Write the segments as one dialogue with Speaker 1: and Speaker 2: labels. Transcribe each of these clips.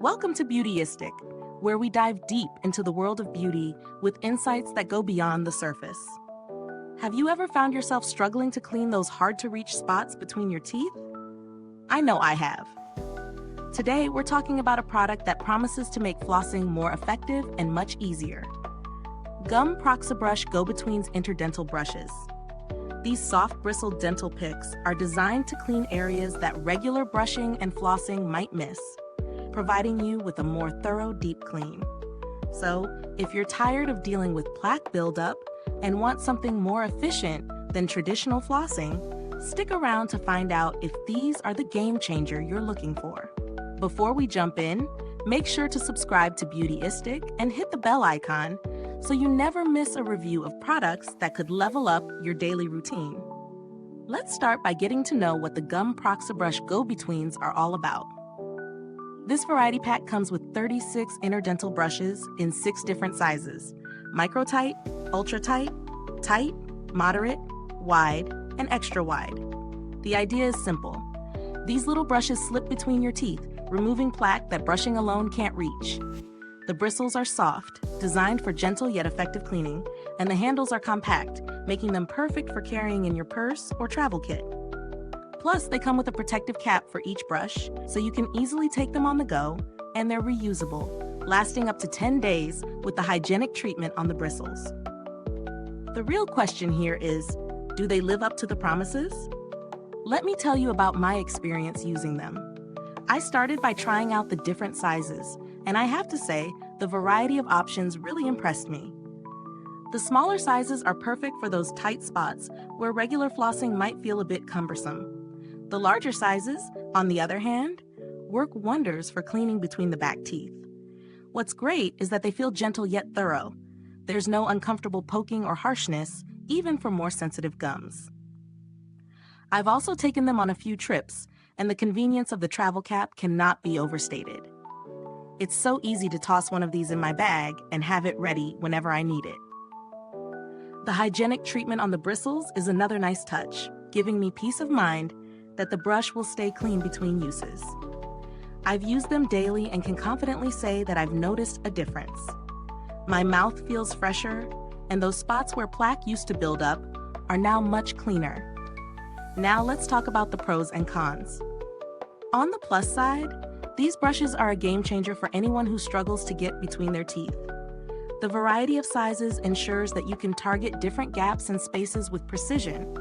Speaker 1: Welcome to Beautyistic, where we dive deep into the world of beauty with insights that go beyond the surface. Have you ever found yourself struggling to clean those hard-to-reach spots between your teeth? I know I have. Today, we're talking about a product that promises to make flossing more effective and much easier. GUM Proxabrush Go-Betweens Interdental brushes. These soft-bristled dental picks are designed to clean areas that regular brushing and flossing might miss, providing you with a more thorough deep clean. So, if you're tired of dealing with plaque buildup and want something more efficient than traditional flossing, stick around to find out if these are the game changer you're looking for. Before we jump in, make sure to subscribe to Beautyistic and hit the bell icon so you never miss a review of products that could level up your daily routine. Let's start by getting to know what the GUM Proxabrush Go-Betweens are all about. This variety pack comes with 36 interdental brushes in 6 different sizes: micro tight, ultra tight, tight, moderate, wide, and extra wide. The idea is simple. These little brushes slip between your teeth, removing plaque that brushing alone can't reach. The bristles are soft, designed for gentle yet effective cleaning, and the handles are compact, making them perfect for carrying in your purse or travel kit. Plus, they come with a protective cap for each brush, so you can easily take them on the go, and they're reusable, lasting up to 10 days with the hygienic treatment on the bristles. The real question here is, do they live up to the promises? Let me tell you about my experience using them. I started by trying out the different sizes, and I have to say, the variety of options really impressed me. The smaller sizes are perfect for those tight spots where regular flossing might feel a bit cumbersome. The larger sizes, on the other hand, work wonders for cleaning between the back teeth. What's great is that they feel gentle yet thorough. There's no uncomfortable poking or harshness, even for more sensitive gums. I've also taken them on a few trips, and the convenience of the travel cap cannot be overstated. It's so easy to toss one of these in my bag and have it ready whenever I need it. The hygienic treatment on the bristles is another nice touch, giving me peace of mind that the brush will stay clean between uses. I've used them daily and can confidently say that I've noticed a difference. My mouth feels fresher, and those spots where plaque used to build up are now much cleaner. Now let's talk about the pros and cons. On the plus side, these brushes are a game changer for anyone who struggles to get between their teeth. The variety of sizes ensures that you can target different gaps and spaces with precision,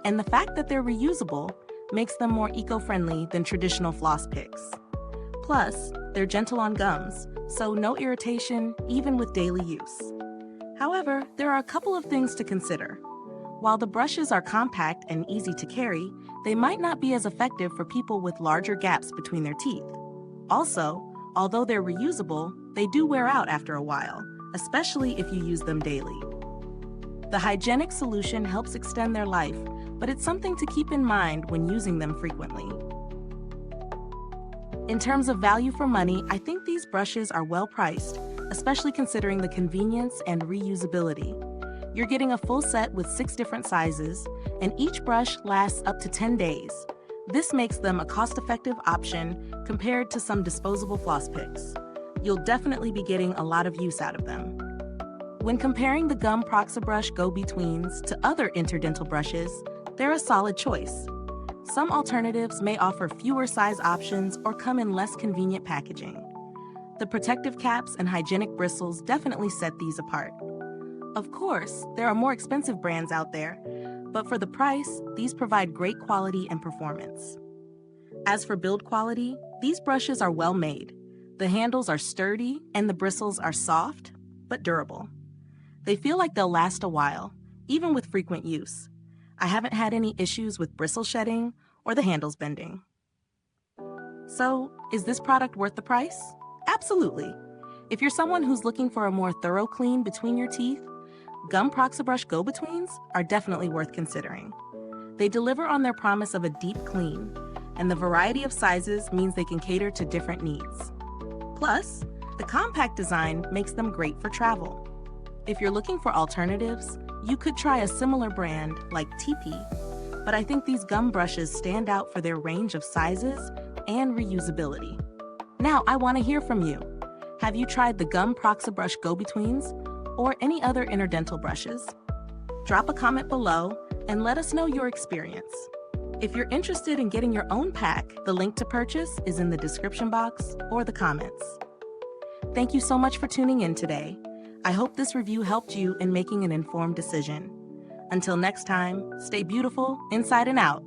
Speaker 1: and the fact that they're reusable makes them more eco-friendly than traditional floss picks. Plus, they're gentle on gums, so no irritation even with daily use. However, there are a couple of things to consider. While the brushes are compact and easy to carry, they might not be as effective for people with larger gaps between their teeth. Also, although they're reusable, they do wear out after a while, especially if you use them daily. The hygienic solution helps extend their life, but it's something to keep in mind when using them frequently. In terms of value for money, I think these brushes are well priced, especially considering the convenience and reusability. You're getting a full set with 6 different sizes, and each brush lasts up to 10 days. This makes them a cost-effective option compared to some disposable floss picks. You'll definitely be getting a lot of use out of them. When comparing the GUM Proxabrush Go-Betweens to other interdental brushes, they're a solid choice. Some alternatives may offer fewer size options or come in less convenient packaging. The protective caps and hygienic bristles definitely set these apart. Of course, there are more expensive brands out there, but for the price, these provide great quality and performance. As for build quality, these brushes are well made. The handles are sturdy and the bristles are soft, but durable. They feel like they'll last a while, even with frequent use. I haven't had any issues with bristle shedding or the handles bending. So, is this product worth the price? Absolutely. If you're someone who's looking for a more thorough clean between your teeth, GUM Proxabrush Go-Betweens are definitely worth considering. They deliver on their promise of a deep clean, and the variety of sizes means they can cater to different needs. Plus, the compact design makes them great for travel. If you're looking for alternatives, you could try a similar brand like TP, but I think these gum brushes stand out for their range of sizes and reusability. Now I want to hear from you. Have you tried the GUM Proxabrush Go-Betweens or any other Interdental brushes? Drop a comment below and let us know your experience. If you're interested in getting your own pack, the link to purchase is in the description box or the comments. Thank you so much for tuning in today. I hope this review helped you in making an informed decision. Until next time, stay beautiful inside and out.